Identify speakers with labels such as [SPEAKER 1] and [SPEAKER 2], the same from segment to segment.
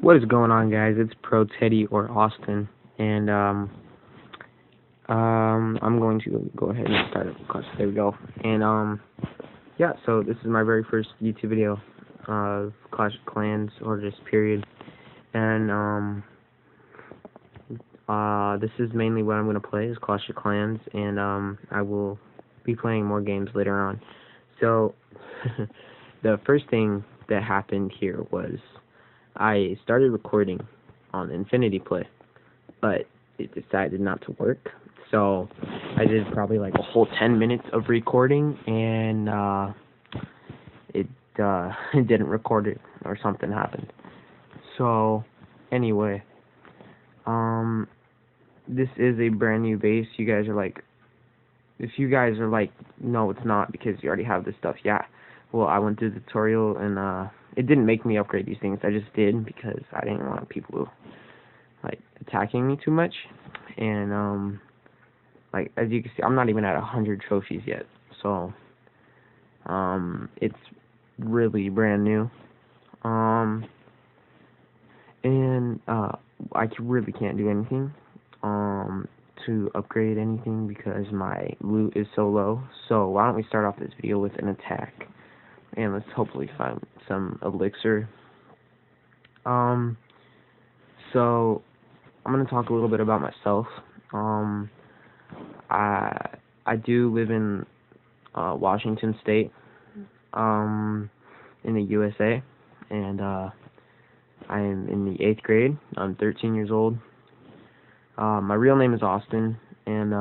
[SPEAKER 1] What is going on, guys? It's Pro Teddy or Austin, and I'm going to go ahead and start a class. There we go. And yeah. So this is my very first YouTube video of Clash of Clans, or just period. And this is mainly what I'm gonna play is Clash of Clans, and I will be playing more games later on. So the first thing that happened here was I started recording on Infinity Play, but it decided not to work. So I did probably like a whole 10 minutes of recording, and it it didn't record it, or something happened. So anyway, this is a brand new base. You guys are like, if you guys are like, no, it's not because you already have this stuff. Yeah. Well, I went through the tutorial, and it didn't make me upgrade these things. I just did because I didn't want people like attacking me too much. And like, as you can see, I'm not even at 100 trophies yet. So it's really brand new. And I really can't do anything to upgrade anything because my loot is so low. So why don't we start off this video with an attack, and let's hopefully find some elixir. So I'm gonna talk a little bit about myself. I do live in Washington State, in the USA, and I am in the 8th grade. I'm 13 years old. My real name is Austin, and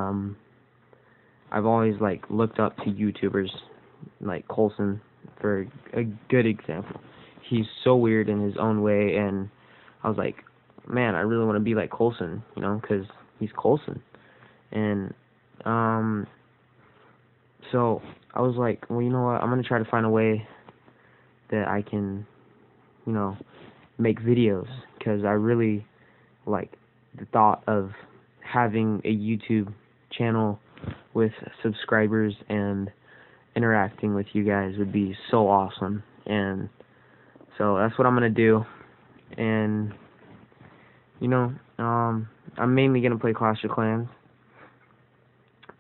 [SPEAKER 1] I've always like looked up to YouTubers like Coulson for a good example. He's so weird in his own way, and I was like, man, I really want to be like Coulson, you know, because he's Coulson. And so I was like, well, you know what, I'm gonna try to find a way that I can, you know, make videos, because I really like the thought of having a YouTube channel with subscribers and interacting with you guys would be so awesome. And so that's what I'm gonna do. And you know, I'm mainly gonna play Clash of Clans.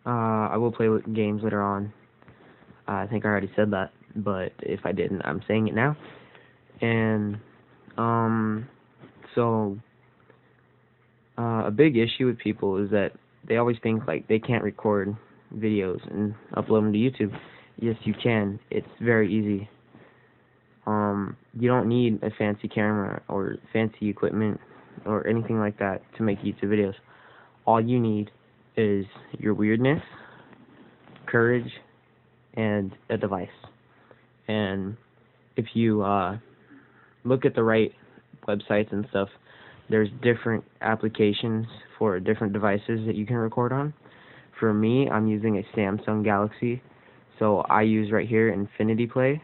[SPEAKER 1] I will play games later on. I think I already said that, but if I didn't, I'm saying it now. And so a big issue with people is that they always think like they can't record videos and upload them to YouTube. Yes, you can. It's very easy. You don't need a fancy camera or fancy equipment or anything like that to make YouTube videos. All you need is your weirdness, courage, and a device. And if you look at the right websites and stuff, there's different applications for different devices that you can record on. For me, I'm using a Samsung Galaxy, so I use right here Infinity Play.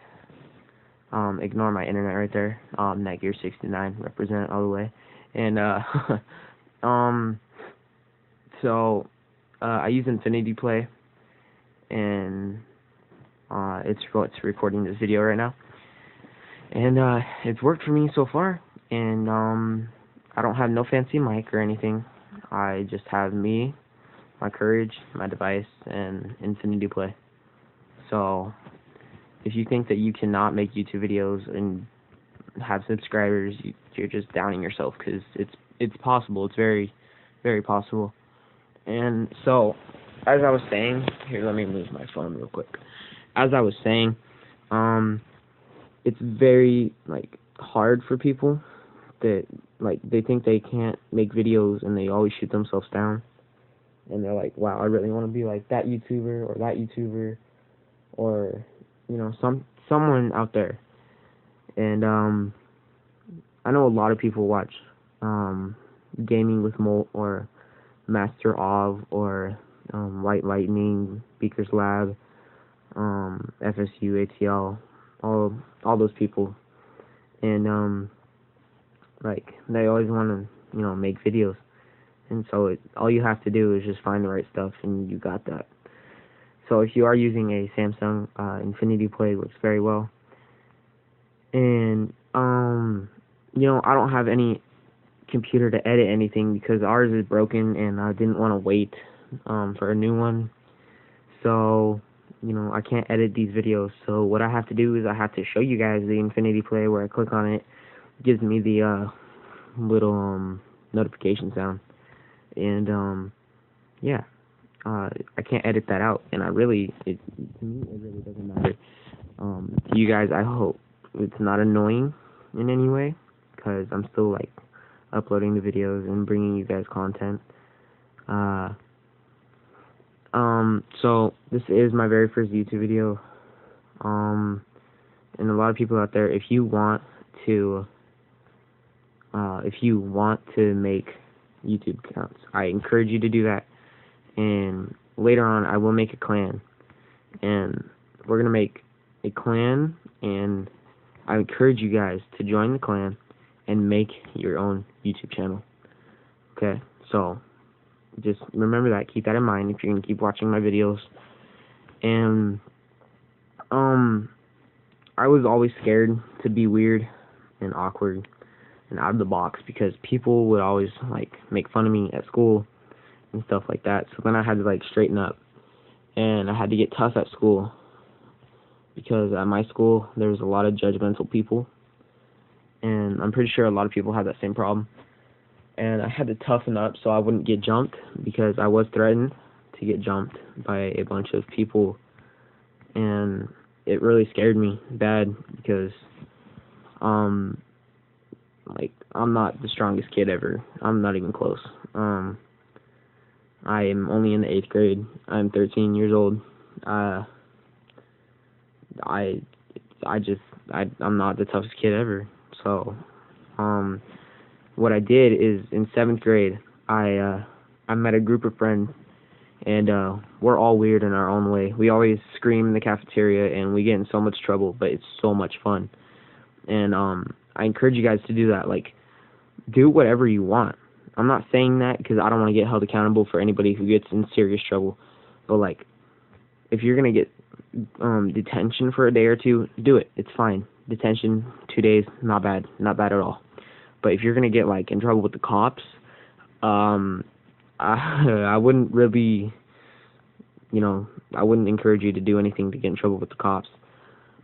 [SPEAKER 1] Ignore my internet right there. Netgear69 represent all the way. And so I use Infinity Play, and it's what's recording this video right now. And it's worked for me so far. And I don't have no fancy mic or anything. I just have me, my courage, my device, and Infinity Play. So if you think that you cannot make YouTube videos and have subscribers, you're just downing yourself, because it's possible. It's very, very possible. And so, as I was saying, here, let me move my phone real quick. As I was saying, it's very like hard for people that like they think they can't make videos, and they always shoot themselves down. And they're like, wow, I really want to be like that YouTuber or that YouTuber, or you know, someone out there. And I know a lot of people watch Gaming with Molt or Master Ov or White Lightning, Beaker's Lab, FSU, ATL, all those people. And like they always want to, you know, make videos. And so all you have to do is just find the right stuff, and you got that. So if you are using a Samsung, Infinity Play works very well. And I don't have any computer to edit anything because ours is broken, and I didn't want to wait for a new one. So, I can't edit these videos. So what I have to do is I have to show you guys the Infinity Play, where I click on it, gives me the little notification sound, and yeah, I can't edit that out, and to me it really doesn't matter. To you guys, I hope it's not annoying in any way, because I'm still like uploading the videos and bringing you guys content. So this is my very first YouTube video. And a lot of people out there, if you want to make YouTube accounts, I encourage you to do that. And later on, I will make a clan, and we're gonna make a clan, and I encourage you guys to join the clan and make your own YouTube channel. Okay, so just remember that, keep that in mind if you're gonna keep watching my videos. And I was always scared to be weird and awkward and out of the box, because people would always like make fun of me at school and stuff like that. So then I had to like straighten up, and I had to get tough at school, because at my school there's a lot of judgmental people, and I'm pretty sure a lot of people have that same problem. And I had to toughen up so I wouldn't get jumped, because I was threatened to get jumped by a bunch of people, and it really scared me bad, because like, I'm not the strongest kid ever. I'm not even close. I am only in the 8th grade. I'm 13 years old. I'm not the toughest kid ever. So, what I did is, in 7th grade, I met a group of friends, and we're all weird in our own way. We always scream in the cafeteria, and we get in so much trouble, but it's so much fun. And I encourage you guys to do that. Like, do whatever you want. I'm not saying that because I don't want to get held accountable for anybody who gets in serious trouble. But, like, if you're going to get detention for a day or two, do it. It's fine. Detention, 2 days, not bad. Not bad at all. But if you're going to get, like, in trouble with the cops, I wouldn't really, I wouldn't encourage you to do anything to get in trouble with the cops.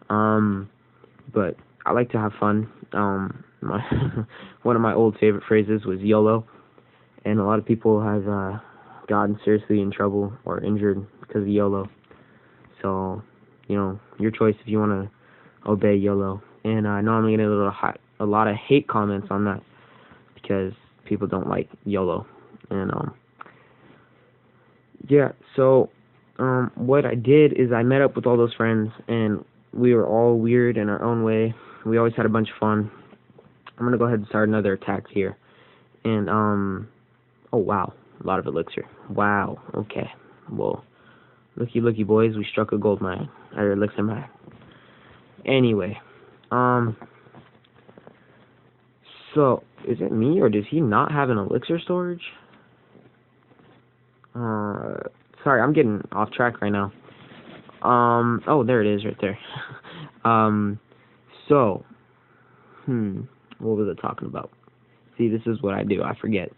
[SPEAKER 1] But I like to have fun. One of my old favorite phrases was YOLO, and a lot of people have gotten seriously in trouble or injured because of YOLO. So, your choice if you want to obey YOLO. And I know I'm going to get a lot of hate comments on that, because people don't like YOLO. And yeah, so what I did is I met up with all those friends, and we were all weird in our own way. We always had a bunch of fun. I'm going to go ahead and start another attack here. And, oh, wow, a lot of elixir. Wow, okay. Well, looky, looky, boys, we struck a gold mine, or elixir mine. Anyway, so, is it me, or does he not have an elixir storage? Sorry, I'm getting off track right now. Oh, there it is right there. So, what was I talking about? See, this is what I do, I forget.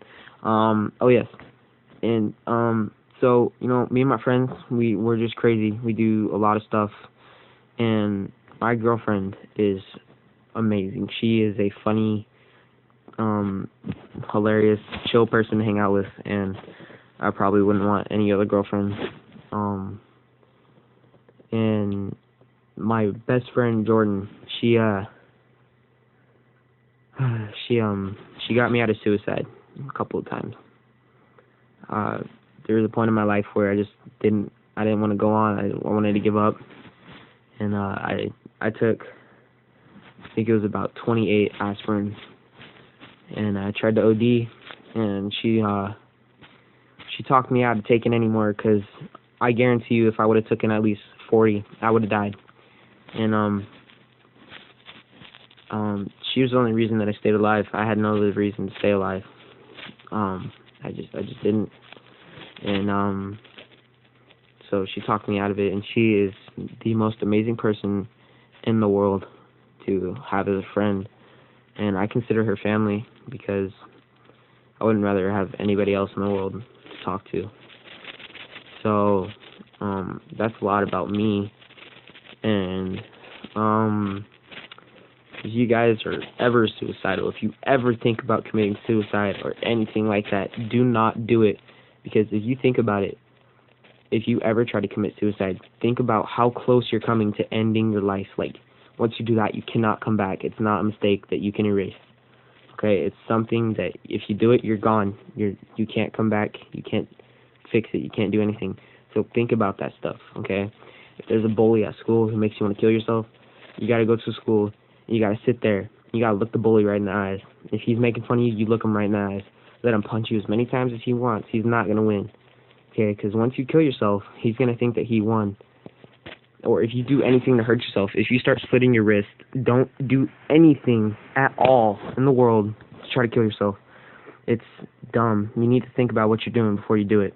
[SPEAKER 1] Oh yes, and, so, me and my friends, we're just crazy. We do a lot of stuff, and my girlfriend is amazing. She is a funny, hilarious, chill person to hang out with, and I probably wouldn't want any other girlfriend. And my best friend Jordan, she got me out of suicide a couple of times. There was a point in my life where I didn't want to go on. I wanted to give up, and I took, I think it was about 28 aspirin, and I tried to OD, and she talked me out of taking any more, because I guarantee you if I would have taken at least 40, I would have died. And she was the only reason that I stayed alive. I had no other reason to stay alive. I just didn't. And so she talked me out of it, and she is the most amazing person in the world to have as a friend. and I consider her family because I wouldn't rather have anybody else in the world to talk to. So, that's a lot about me, and, if you guys are ever suicidal, if you ever think about committing suicide or anything like that, do not do it, because if you think about it, if you ever try to commit suicide, think about how close you're coming to ending your life. Like, once you do that, you cannot come back. It's not a mistake that you can erase. Okay, it's something that if you do it, you're gone. You can't come back. You can't fix it. You can't do anything. So think about that stuff. Okay, if there's a bully at school who makes you want to kill yourself, you gotta go to school. You gotta sit there. You gotta look the bully right in the eyes. If he's making fun of you, you look him right in the eyes. Let him punch you as many times as he wants. He's not gonna win. Okay, because once you kill yourself, he's gonna think that he won. Or if you do anything to hurt yourself, if you start slitting your wrist, don't do anything at all in the world to try to kill yourself. It's dumb. You need to think about what you're doing before you do it.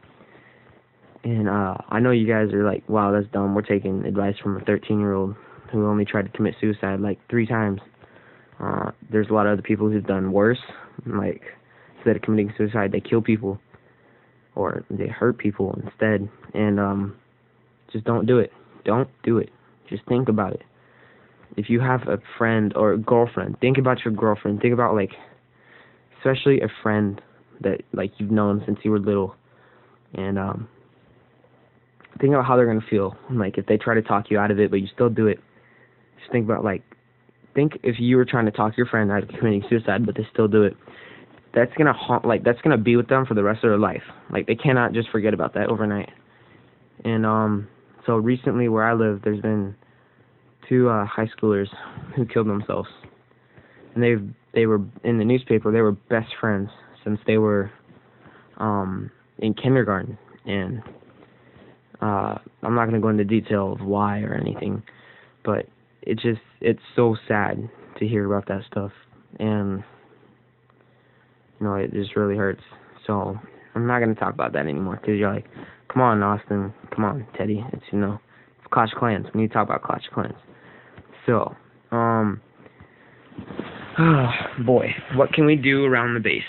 [SPEAKER 1] And I know you guys are like, wow, that's dumb. We're taking advice from a 13-year-old who only tried to commit suicide like 3 times. There's a lot of other people who've done worse. Like, instead of committing suicide, they kill people. Or they hurt people instead. And just don't do it. Don't do it. Just think about it. If you have a friend or a girlfriend, think about your girlfriend. Think about, like, especially a friend that, like, you've known since you were little. And think about how they're going to feel. Like, if they try to talk you out of it, but you still do it. Just think about, like, think if you were trying to talk your friend out of committing suicide, but they still do it. That's going to haunt, like, that's going to be with them for the rest of their life. Like, they cannot just forget about that overnight. And, so recently where I live, there's been 2 high schoolers who killed themselves. And they were in the newspaper. They were best friends since they were in kindergarten. And I'm not going to go into detail of why or anything, but it's so sad to hear about that stuff. And it just really hurts. So I'm not going to talk about that anymore, because you're like, come on, Austin, come on, Teddy, it's, it's Clash of Clans, we need to talk about Clash of Clans. So, boy, what can we do around the base?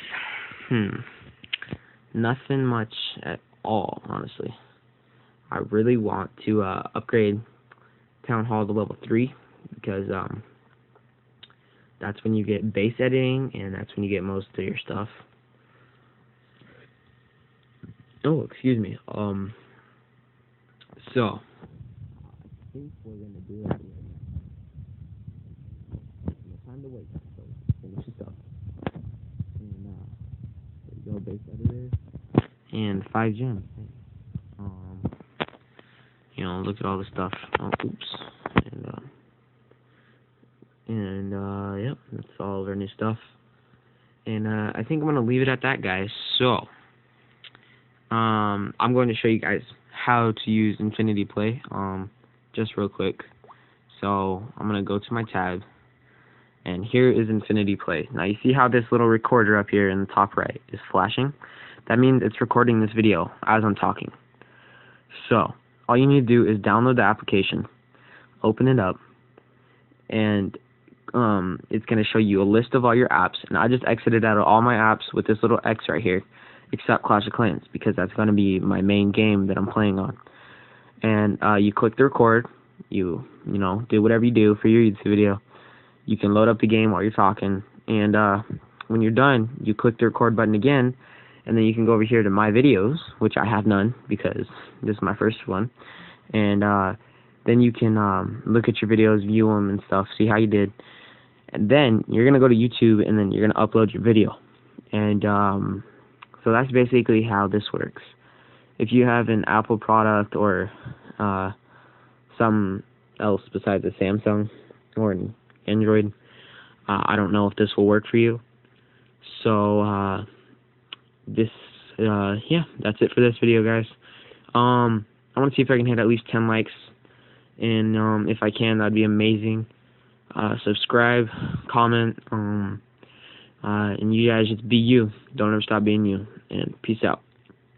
[SPEAKER 1] Nothing much at all, honestly. I really want to upgrade Town Hall to level 3, because that's when you get base editing, and that's when you get most of your stuff. Oh, excuse me. So I think we're gonna do it. No time to wait. So finish this up. And there you go, base editor and 5 gems. Look at all the stuff. Oh, oops. And yep, that's all of our new stuff. And I think I'm gonna leave it at that, guys. So I'm going to show you guys how to use Infinity Play, just real quick. So I'm going to go to my tab, and here is Infinity Play. Now you see how this little recorder up here in the top right is flashing? That means it's recording this video as I'm talking. So all you need to do is download the application, open it up, and it's going to show you a list of all your apps. And I just exited out of all my apps with this little X right here, except Clash of Clans, because that's going to be my main game that I'm playing on. And you click the record, you do whatever you do for your YouTube video. You can load up the game while you're talking, and when you're done, you click the record button again, and then you can go over here to my videos, which I have none because this is my first one. And then you can look at your videos, view them and stuff, see how you did. And then you're going to go to YouTube, and then you're going to upload your video. And so that's basically how this works. If you have an Apple product or some else besides a Samsung or an Android, I don't know if this will work for you. So yeah, that's it for this video, guys. I want to see if I can hit at least 10 likes, and if I can, that'd be amazing. Subscribe, comment, and you guys just be you. Don't ever stop being you, and peace out.